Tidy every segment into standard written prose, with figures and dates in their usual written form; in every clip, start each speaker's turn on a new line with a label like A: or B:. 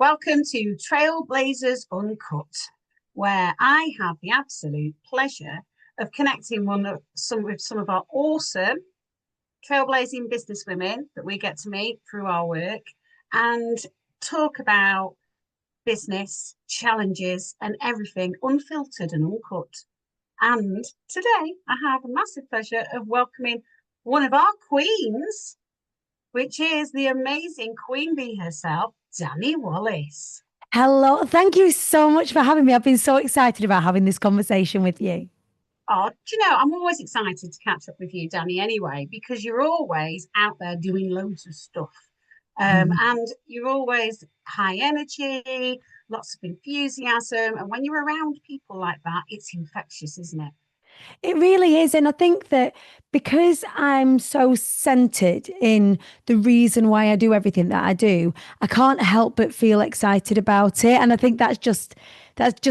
A: Welcome to Trailblazers Uncut, where I have the absolute pleasure of connecting with some of our awesome trailblazing businesswomen that we get to meet through our work and talk about business, challenges, and everything unfiltered and uncut. And today I have a massive pleasure of welcoming one of our queens, which is the amazing queen bee herself, Dani Wallace.
B: Hello, thank you so much for having me. I've been so excited about having this conversation with you.
A: Oh, do you know, I'm always excited to catch up with you, Dani, anyway, because you're always out there doing loads of stuff. And you're always high energy, lots of enthusiasm. And when you're around people like that, it's infectious, isn't it?
B: It really is. And I think that because I'm so centered in the reason why I do everything that I do, I can't help but feel excited about it. And I think that just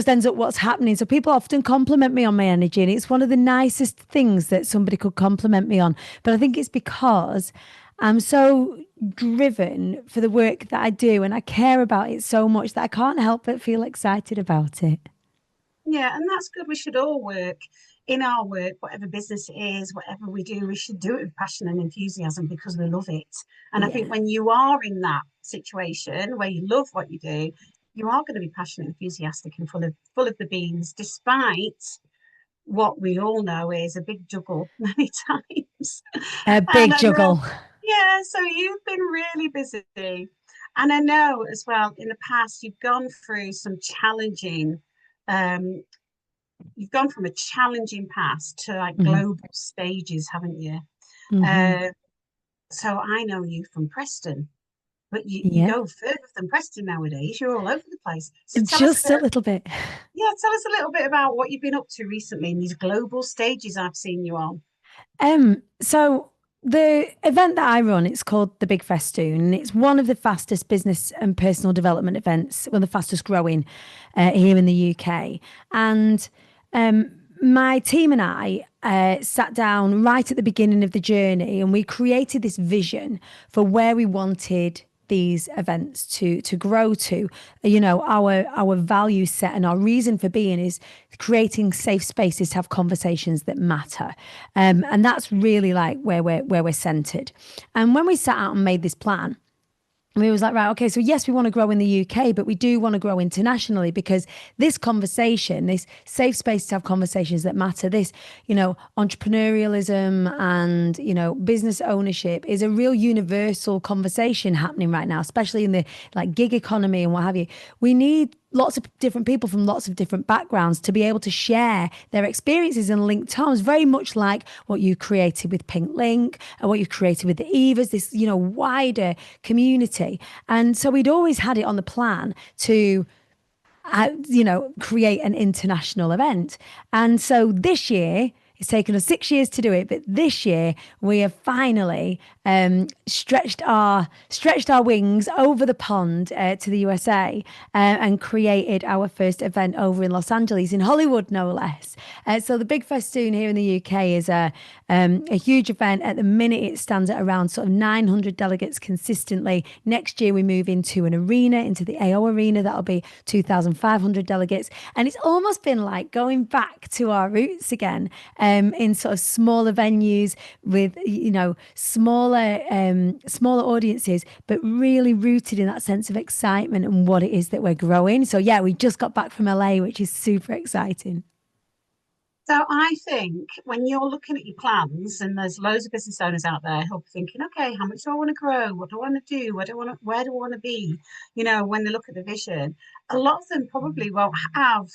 B: ends up what's happening. So people often compliment me on my energy, and it's one of the nicest things that somebody could compliment me on. But I think it's because I'm so driven for the work that I do and I care about it so much that I can't help but feel excited about it.
A: Yeah, and that's good. We should all work in our work, whatever business it is, whatever we do, we should do it with passion and enthusiasm because we love it. And I think
B: Yeah.
A: when you are in that situation where you love what you do, you are going to be passionate, enthusiastic, and full of the beans, despite what we all know is a big juggle many times.
B: A
A: And
B: big
A: I know,
B: juggle.
A: yeah, so you've been really busy. And I know as well in the past you've gone through some challenging um, you've gone from a challenging past to like
B: Mhm.
A: global stages, haven't you?
B: Mhm.
A: Uh, so I know you from Preston, but you
B: Yeah.
A: go further than Preston nowadays. You're all over the place. So tell us a
B: Just
A: bit,
B: a little bit.
A: yeah, tell us a little bit about what you've been up to recently in these global stages I've seen you on.
B: So the event that I run, it's called the Big Festoon, and it's one of the fastest business and personal development events, one of the fastest growing here in the UK. And my team and I sat down right at the beginning of the journey, and we created this vision for where we wanted these events to grow to. Our value set and our reason for being is creating safe spaces to have conversations that matter. And that's really like where we're centered. And when we sat out and made this plan, and we was like, right, okay, so yes, we want to grow in the UK, but we do want to grow internationally because this conversation, this safe space to have conversations that matter, this, entrepreneurialism and, business ownership is a real universal conversation happening right now, especially in the like gig economy and what have you. We need lots of different people from lots of different backgrounds to be able to share their experiences and link terms, very much like what you created with Pink Link and what you've created with the Evas, this, wider community. And so we'd always had it on the plan to create an international event. And so this year, it's taken us 6 years to do it, but this year we have finally stretched our wings over the pond to the USA and created our first event over in Los Angeles, in Hollywood, no less. So the Big Festoon here in the UK is a huge event. At the minute, it stands at around sort of 900 delegates consistently. Next year, we move into an arena, into the AO Arena. That'll be 2,500 delegates. And it's almost been like going back to our roots again in sort of smaller venues with, smaller audiences, but really rooted in that sense of excitement and what it is that we're growing. So yeah, we just got back from LA, which is super exciting.
A: So I think when you're looking at your plans, and there's loads of business owners out there who'll be thinking, okay, how much do I want to grow? What do I want to do? Where do I want to be? When they look at the vision, a lot of them probably won't have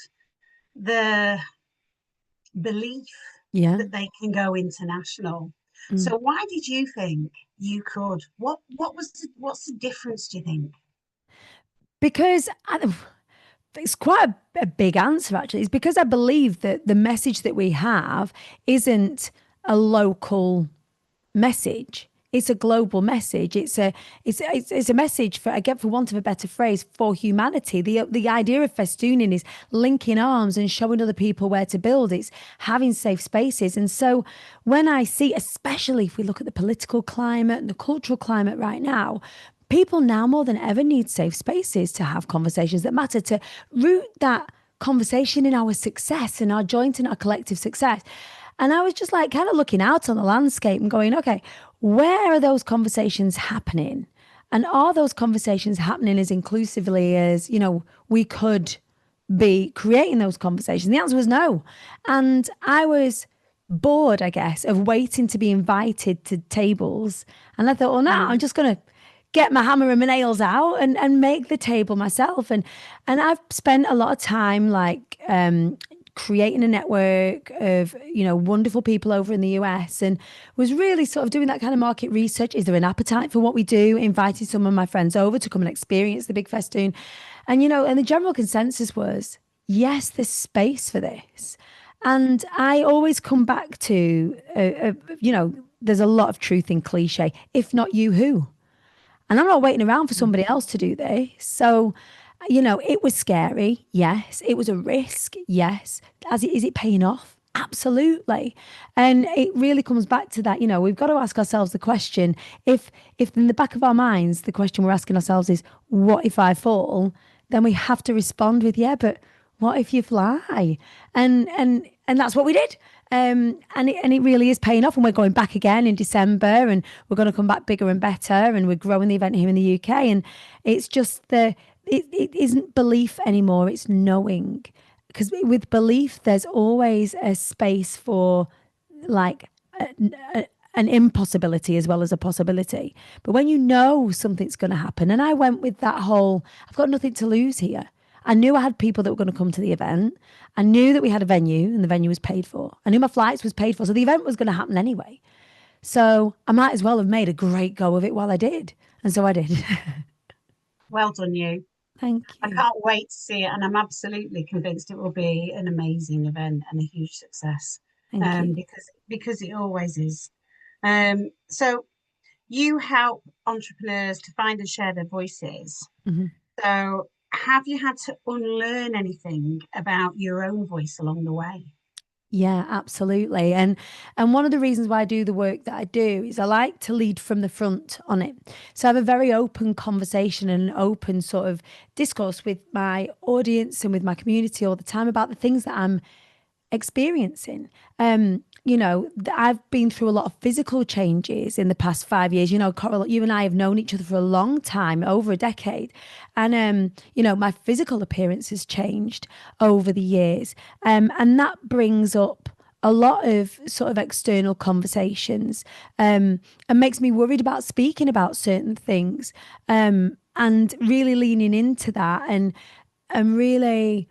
A: the belief
B: Yeah.
A: that they can go international.
B: Mm.
A: So why did you think you could? What's the difference, do you think?
B: Because it's quite a big answer, actually. It's because I believe that the message that we have isn't a local message. It's a global message. It's a message for, again, for want of a better phrase, for humanity. The idea of festooning is linking arms and showing other people where to build. It's having safe spaces. And so when I see, especially if we look at the political climate and the cultural climate right now, people now more than ever need safe spaces to have conversations that matter, to root that conversation in our success and our joint and our collective success. And I was just like kind of looking out on the landscape and going, okay, where are those conversations happening? And are those conversations happening as inclusively as, we could be creating those conversations? The answer was no. And I was bored, I guess, of waiting to be invited to tables. And I thought, well, now I'm just going to get my hammer and my nails out and make the table myself. And I've spent a lot of time creating a network of, wonderful people over in the US, and was really sort of doing that kind of market research. Is there an appetite for what we do? Invited some of my friends over to come and experience the Big Festoon. And, and the general consensus was, yes, there's space for this. And I always come back to, there's a lot of truth in cliche. If not you, who? And I'm not waiting around for somebody else to do this. So, it was scary. Yes. It was a risk. Yes. Is it paying off? Absolutely. And it really comes back to that, we've got to ask ourselves the question, if in the back of our minds, the question we're asking ourselves is, what if I fall? Then we have to respond with, yeah, but what if you fly? And that's what we did. And it really is paying off. And we're going back again in December, and we're going to come back bigger and better. And we're growing the event here in the UK. And it's just it isn't belief anymore. It's knowing. Because with belief, there's always a space for like an impossibility as well as a possibility. But when you know something's going to happen, and I went with that whole, I've got nothing to lose here. I knew I had people that were going to come to the event. I knew that we had a venue and the venue was paid for. I knew my flights was paid for. So the event was going to happen anyway. So I might as well have made a great go of it while I did. And so I did.
A: Well done, you.
B: Thank you.
A: I can't wait to see it. And I'm absolutely convinced it will be an amazing event and a huge success.
B: Thank you.
A: Because it always is. So you help entrepreneurs to find and share their voices.
B: Mm-hmm.
A: So have you had to unlearn anything about your own voice along the way?
B: Yeah, absolutely. And one of the reasons why I do the work that I do is I like to lead from the front on it. So I have a very open conversation and an open sort of discourse with my audience and with my community all the time about the things that I'm experiencing. I've been through a lot of physical changes in the past 5 years. Coral, you and I have known each other for a long time, over a decade. And, my physical appearance has changed over the years. And that brings up a lot of sort of external conversations and makes me worried about speaking about certain things and really leaning into that and really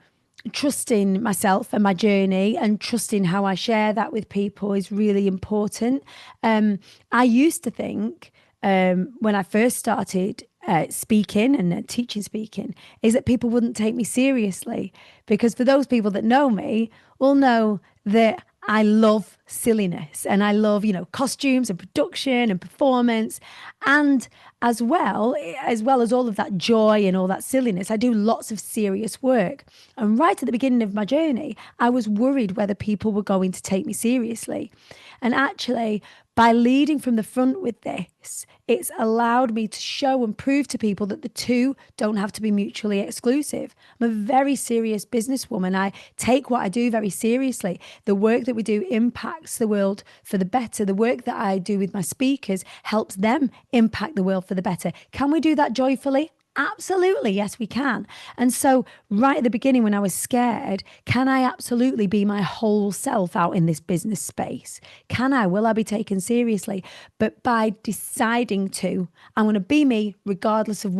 B: trusting myself and my journey and trusting how I share that with people is really important. I used to think when I first started speaking and teaching speaking is that people wouldn't take me seriously, because for those people that know me will know that I love silliness and I love, costumes and production and performance. And as well as all of that joy and all that silliness, I do lots of serious work. And right at the beginning of my journey, I was worried whether people were going to take me seriously. And actually, by leading from the front with this, it's allowed me to show and prove to people that the two don't have to be mutually exclusive. I'm a very serious businesswoman. I take what I do very seriously. The work that we do impacts the world for the better. The work that I do with my speakers helps them impact the world for the better. Can we do that joyfully? Absolutely, yes, we can. And so right at the beginning when I was scared, can I absolutely be my whole self out in this business space? Will I be taken seriously? But by deciding to, I'm going to be me regardless of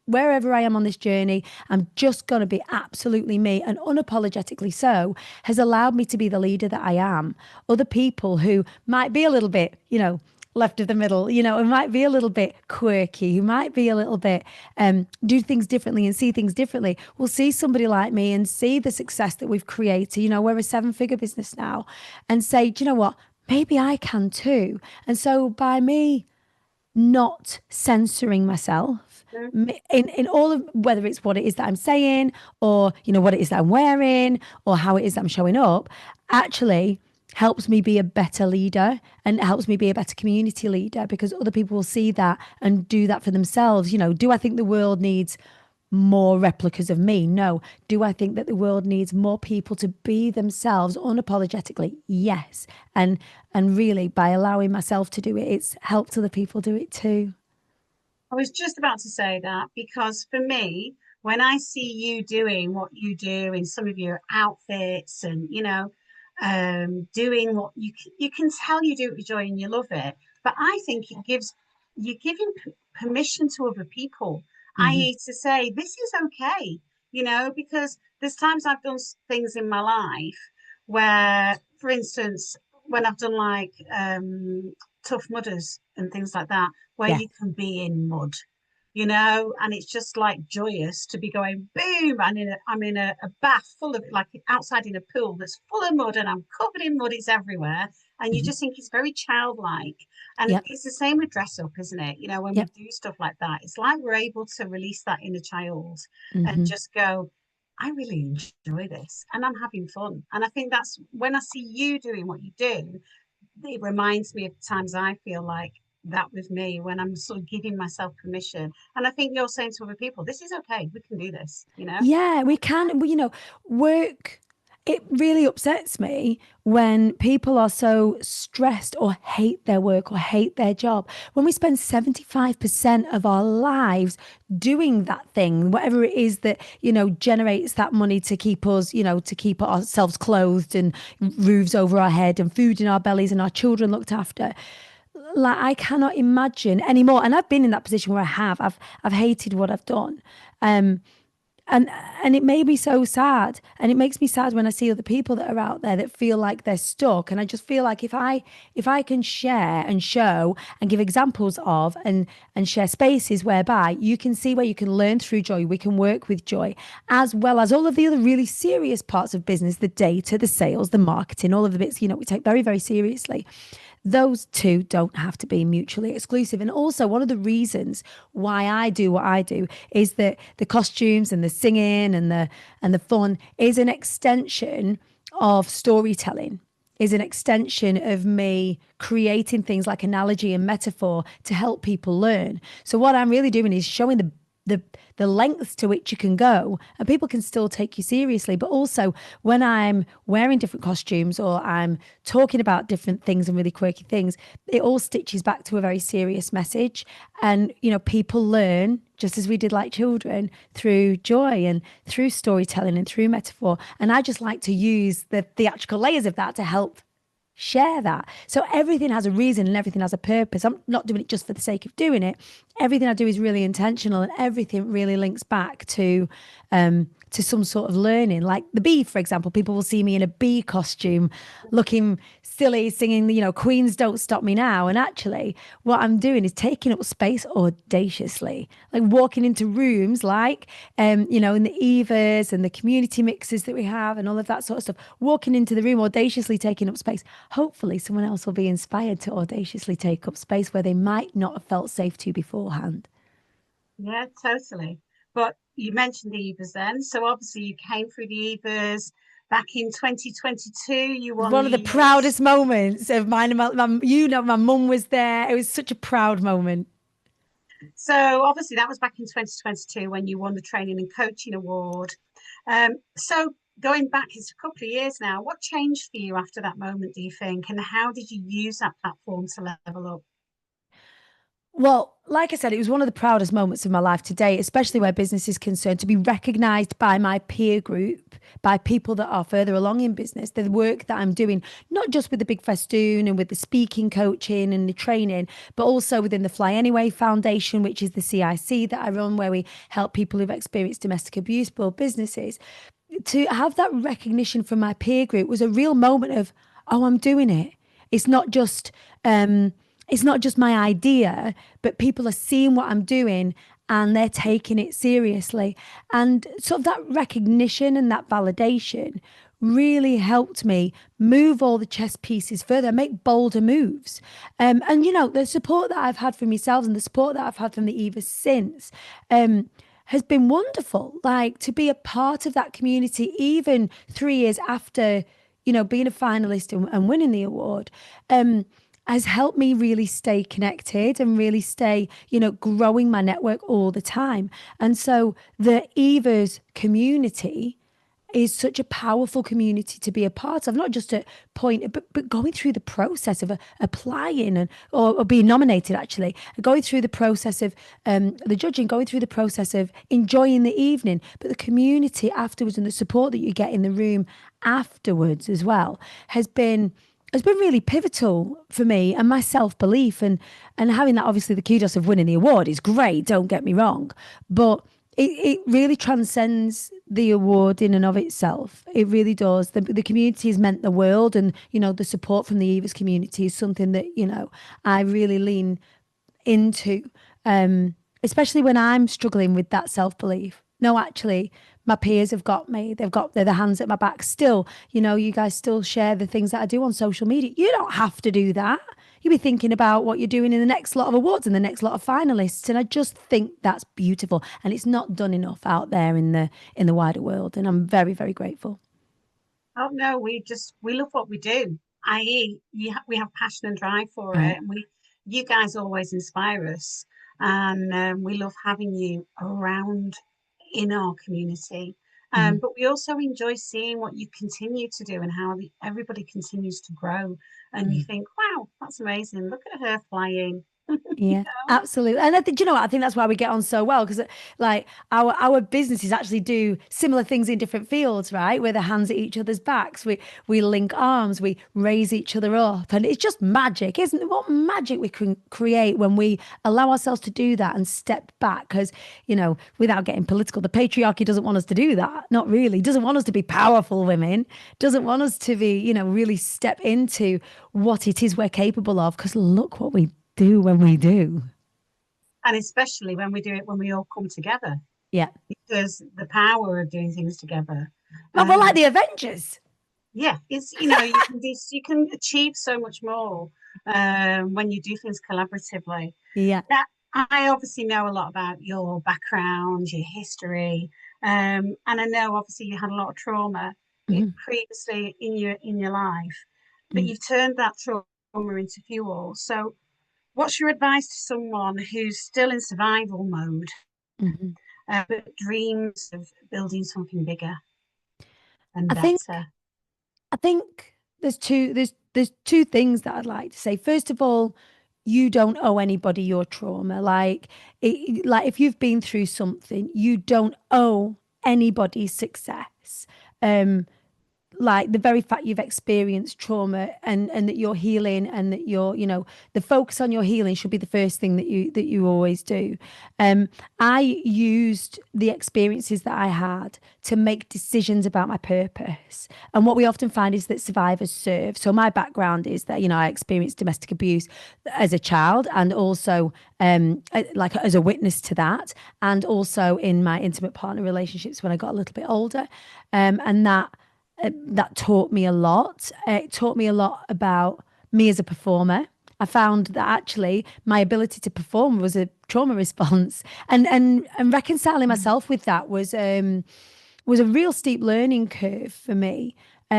B: wherever I am on this journey, I'm just going to be absolutely me and unapologetically so, has allowed me to be the leader that I am. Other people who might be a little bit, left of the middle, who might be a little bit quirky, who might be a little bit do things differently and see things differently, will see somebody like me and see the success that we've created. We're a 7-figure business now, and say, do you know what? Maybe I can too. And so by me not censoring myself in all of, whether it's what it is that I'm saying or, what it is that I'm wearing or how it is that I'm showing up, actually helps me be a better leader and helps me be a better community leader, because other people will see that and do that for themselves. Do I think the world needs more replicas of me? No. Do I think that the world needs more people to be themselves unapologetically? Yes. And really, by allowing myself to do it, it's helped other people do it too.
A: I was just about to say that because for me, when I see you doing what you do in some of your outfits and, doing what you can tell you do it with joy and you love it. But I think you're giving permission to other people,
B: Hmm.
A: i.e. to say, this is okay, because there's times I've done things in my life where, for instance, when I've done like tough mudders and things like that, where
B: Yeah.
A: you can be in mud, and it's just like joyous to be going boom. And I'm in a bath full of, like, outside in a pool that's full of mud and I'm covered in mud, it's everywhere. And you
B: Hmm.
A: just think it's very childlike. And
B: Yep.
A: it's the same with dress up, isn't it? When we
B: Yep.
A: do stuff like that, it's like we're able to release that inner child and
B: Hmm.
A: just go, I really enjoy this and I'm having fun. And I think that's when I see you doing what you do, it reminds me of times I feel like that with me when I'm sort of giving myself permission. And I think you're saying to other people, this is okay, we can do this.
B: Yeah, we can. Work. It really upsets me when people are so stressed or hate their work or hate their job. When we spend 75% of our lives doing that thing, whatever it is that, generates that money to keep us, to keep ourselves clothed and roofs over our head and food in our bellies and our children looked after. Like, I cannot imagine anymore. And I've been in that position where I've hated what I've done. Um, and it made me so sad, and it makes me sad when I see other people that are out there that feel like they're stuck. And I just feel like if I can share and show and give examples of and share spaces whereby you can see where you can learn through joy, we can work with joy, as well as all of the other really serious parts of business, the data, the sales, the marketing, all of the bits we take very, very seriously. Those two don't have to be mutually exclusive. And also, one of the reasons why I do what I do is that the costumes and the singing and the fun is an extension of storytelling, is an extension of me creating things like analogy and metaphor to help people learn. So what I'm really doing is showing the the lengths to which you can go, and people can still take you seriously. But also, when I'm wearing different costumes or I'm talking about different things and really quirky things, it all stitches back to a very serious message. And people learn just as we did, like children, through joy and through storytelling and through metaphor. And I just like to use the theatrical layers of that to help share that. So everything has a reason and everything has a purpose. I'm not doing it just for the sake of doing it. Everything I do is really intentional, and everything really links back to some sort of learning. Like the bee, for example, people will see me in a bee costume, looking silly, singing, Queens Don't Stop Me Now. And actually, what I'm doing is taking up space audaciously, like walking into rooms like, in the Evas and the community mixes that we have and all of that sort of stuff, walking into the room, audaciously taking up space. Hopefully, someone else will be inspired to audaciously take up space where they might not have felt safe to beforehand.
A: Yeah, totally. But you mentioned the Evas then. So obviously you came through the Evas back in 2022. You won
B: One of the
A: the
B: proudest moments of mine. And my mum was there. It was such a proud moment.
A: so obviously that was back in 2022 when you won the Training and Coaching Award. So going back, it's a couple of years now. What changed for you after that moment, do you think? And how did you use that platform to level up?
B: Well, like I said, it was one of the proudest moments of my life today, especially where business is concerned, to be recognized by my peer group, by people that are further along in business, the work that I'm doing, not just with the Big Festoon and with the speaking coaching and the training, but also within the Fly Anyway Foundation, which is the CIC that I run, where we help people who've experienced domestic abuse build businesses. To have that recognition from my peer group was a real moment of, oh, I'm doing it. It's not just um, it's not just my idea, but people are seeing what I'm doing and they're taking it seriously. And sort of that recognition and that validation really helped me move all the chess pieces further, make bolder moves. And the support that I've had from yourselves and the support that I've had from the Eva since. Has been wonderful. Like, to be a part of that community, even 3 years after, being a finalist and winning the award, has helped me really stay connected and really stay, growing my network all the time. And so the Eva's community is such a powerful community to be a part of, not just at point, but going through the process of applying or being nominated, actually, going through the process of the judging, going through the process of enjoying the evening, but the community afterwards and the support that you get in the room afterwards as well has been really pivotal for me and my self-belief, and having that, obviously the kudos of winning the award is great, don't get me wrong, but it really transcends the award in and of itself. It really does. The community has meant the world, and the support from the Eva's community is something that I really lean into, especially when I'm struggling with that self-belief. No, actually, my peers have got me. They're the hands at my back still. You guys still share the things that I do on social media. You don't have to do that. You'll be thinking about what you're doing in the next lot of awards and the next lot of finalists. And I just think that's beautiful. And it's not done enough out there in the wider world. And I'm very, very grateful.
A: Oh no, we love what we do. I.e., we have passion and drive for
B: Right.
A: it, and you guys always inspire us, and we love having you around in our community.
B: Mhm.
A: But we also enjoy seeing what you continue to do and how everybody continues to grow. And you
B: Mhm.
A: think, wow, that's amazing. Look at her flying. You
B: Yeah,
A: know?
B: absolutely. And I think, you know what? I think that's why we get on so well, because like our businesses actually do similar things in different fields, right? We're the hands at each other's backs. We link arms, we raise each other up. And it's just magic, isn't it? What magic we can create when we allow ourselves to do that and step back. Because, without getting political, the patriarchy doesn't want us to do that. Not really. Doesn't want us to be powerful women. Doesn't want us to be, really step into what it is we're capable of. Because look what we do when we do.
A: And especially when we do it when we all come together,
B: Yeah.
A: because the power of doing things together.
B: Well, we're like
A: Um,
B: the Avengers.
A: yeah, it's you can achieve so much more when you do things collaboratively.
B: Yeah.
A: Now, I obviously know a lot about your background, your history, and I know obviously you had a lot of trauma
B: Mhm.
A: previously in your life, but
B: Mm.
A: you've turned that trauma into fuel. So, what's your advice to someone who's still in survival mode,
B: Mhm.
A: but dreams of building something bigger and
B: I think
A: better?
B: I think there's two things that I'd like to say. First of all, you don't owe anybody your trauma. Like if you've been through something, you don't owe anybody's success. Um, like the very fact you've experienced trauma and that you're healing and that you're the focus on your healing should be the first thing that you always do. I used the experiences that I had to make decisions about my purpose, and what we often find is that survivors serve. So my background is that I experienced domestic abuse as a child, and also like as a witness to that, and also in my intimate partner relationships when I got a little bit older, and that taught me a lot. It taught me a lot about me as a performer. I found that actually my ability to perform was a trauma response, and reconciling myself with that was a real steep learning curve for me.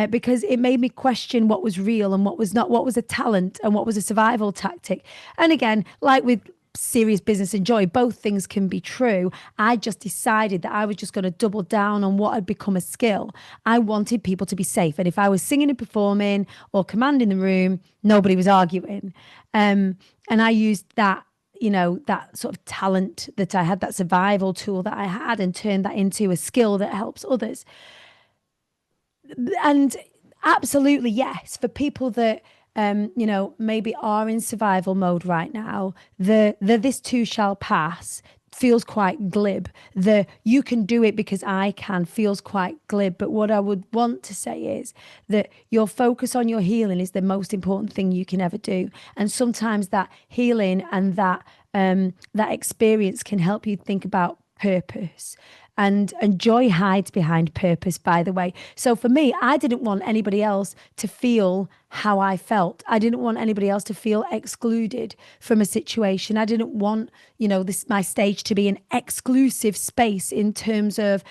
B: Because it made me question what was real and what was not, what was a talent and what was a survival tactic. And again, like with serious business and joy, both things can be true. I just decided that I was just going to double down on what had become a skill. I wanted people to be safe. And if I was singing and performing or commanding the room, nobody was arguing. And I used that, that sort of talent that I had, that survival tool that I had, and turned that into a skill that helps others. And absolutely, yes, for people that maybe are in survival mode right now, the this too shall pass feels quite glib. The you can do it because I can feels quite glib. But what I would want to say is that your focus on your healing is the most important thing you can ever do. And sometimes that healing and that experience can help you think about purpose. And joy hides behind purpose, by the way. So for me, I didn't want anybody else to feel how I felt. I didn't want anybody else to feel excluded from a situation. I didn't want, this my stage to be an exclusive space in terms of,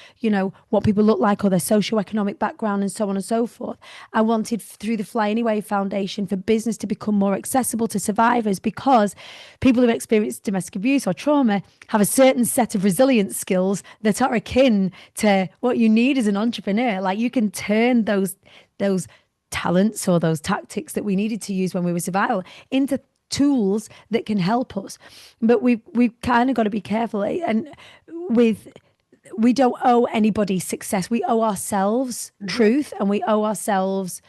B: what people look like or their socioeconomic background and so on and so forth. I wanted through the Fly Anyway Foundation for business to become more accessible to survivors, because people who experience domestic abuse or trauma have a certain set of resilience skills that are akin to what you need as an entrepreneur. Like, you can turn those talents or those tactics that we needed to use when we were survival into tools that can help us. But we've kind of got to be careful, and we don't owe anybody success. We owe ourselves truth, and we owe ourselves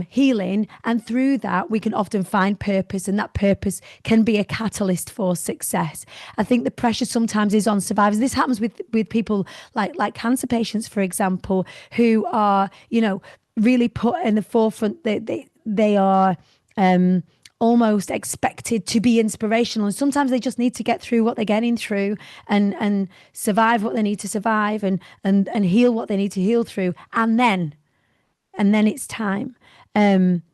B: healing, and through that we can often find purpose, and that purpose can be a catalyst for success. I think the pressure sometimes is on survivors. This happens with people like cancer patients, for example, who are really put in the forefront. They are almost expected to be inspirational, and sometimes they just need to get through what they're getting through and survive what they need to survive and heal what they need to heal through, and then it's time.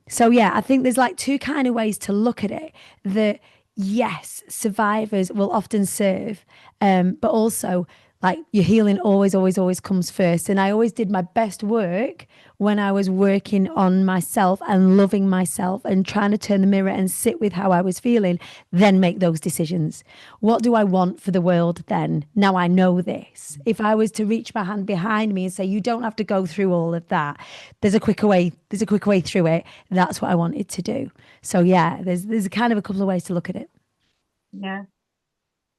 B: So yeah, I think there's like two kind of ways to look at it. That yes, survivors will often serve, but also, like, your healing always comes first. And I always did my best work when I was working on myself and loving myself and trying to turn the mirror and sit with how I was feeling, then make those decisions. What do I want for the world then? Now I know this. If I was to reach my hand behind me and say, you don't have to go through all of that, there's a quicker way through it. That's what I wanted to do. So yeah, there's kind of a couple of ways to look at it.
A: Yeah.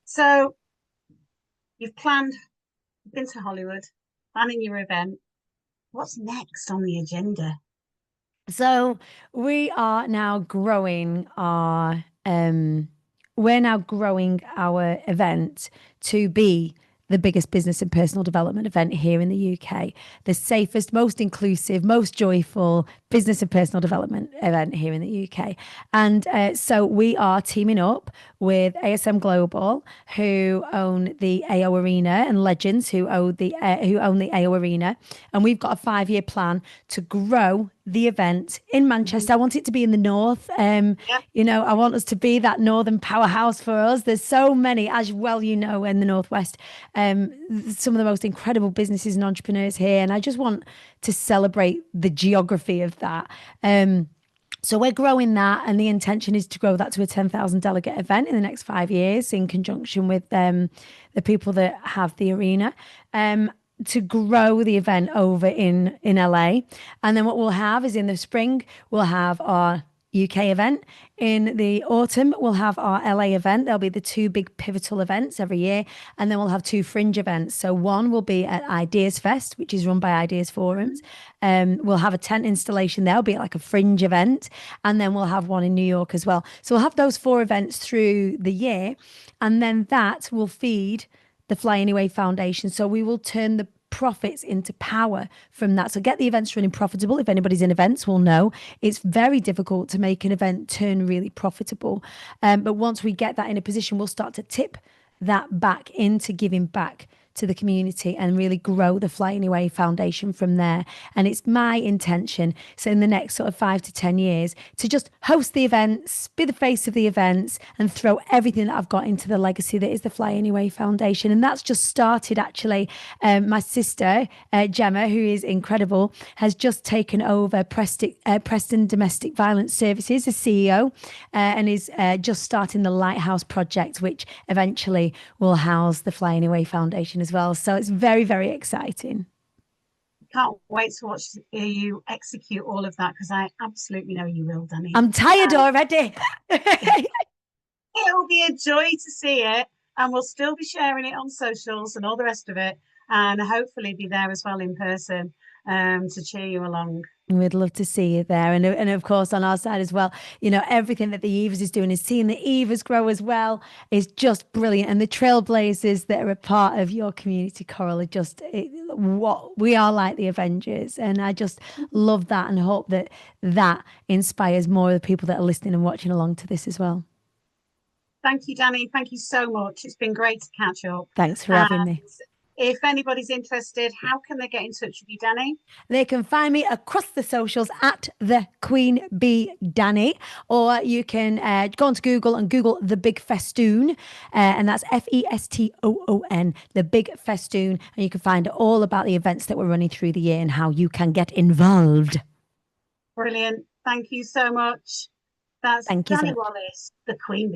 A: So you've been to Hollywood, planning your event. What's next on the agenda?
B: So we are now growing our event to be the biggest business and personal development event here in the UK, the safest, most inclusive, most joyful business and personal development event here in the UK. And so we are teaming up with ASM Global, who own the AO Arena, and Legends, who own the AO Arena. And we've got a 5-year plan to grow the event in Manchester. I want it to be in the north. I want us to be that northern powerhouse for us. There's so many, as well, in the northwest, some of the most incredible businesses and entrepreneurs here, and I just want to celebrate the geography of that. So we're growing that, and the intention is to grow that to a 10,000 delegate event in the next 5 years, in conjunction with the people that have the arena. To grow the event over in LA. And then what we'll have is, in the spring, we'll have our UK event. In the autumn, we'll have our LA event. There'll be the 2 big pivotal events every year. And then we'll have 2 fringe events. So one will be at Ideas Fest, which is run by Ideas Forums. We'll have a tent installation there. It'll be like a fringe event. And then we'll have one in New York as well. So we'll have those 4 events through the year. And then that will feed the Fly Anyway Foundation. So we will turn the profits into power from that. So get the events running profitable. If anybody's in events will know, it's very difficult to make an event turn really profitable. But once we get that in a position, we'll start to tip that back into giving back to the community and really grow the Fly Anyway Foundation from there. And it's my intention, so in the next sort of 5 to 10 years, to just host the events, be the face of the events, and throw everything that I've got into the legacy that is the Fly Anyway Foundation. And that's just started, actually. My sister, Gemma, who is incredible, has just taken over Preston Domestic Violence Services as CEO, and is just starting the Lighthouse Project, which eventually will house the Fly Anyway Foundation as well. So it's very, very exciting.
A: Can't wait to watch you execute all of that, because I absolutely know you will, Dani.
B: I'm tired already.
A: It will be a joy to see it, and we'll still be sharing it on socials and all the rest of it, and hopefully be there as well in person to cheer you along.
B: We'd love to see you there. And of course, on our side as well, everything that the Evas is doing, is seeing the Evas grow as well, is just brilliant. And the Trailblazers that are a part of your community, Coral, are just what we are, like the Avengers. And I just love that, and hope that inspires more of the people that are listening and watching along to this as well.
A: Thank you, Dani. Thank you so much. It's been great to catch up.
B: Thanks for having me.
A: If anybody's interested, how can they get in touch with you, Dani?
B: They can find me across the socials at the Queen Bee Dani, or you can go onto Google and Google the Big Festoon, and that's Festoon, the Big Festoon, and you can find all about the events that we're running through the year and how you can get involved.
A: Brilliant. Thank you so much. That's
B: Thank you so
A: Dani
B: much.
A: Wallace, the Queen Bee.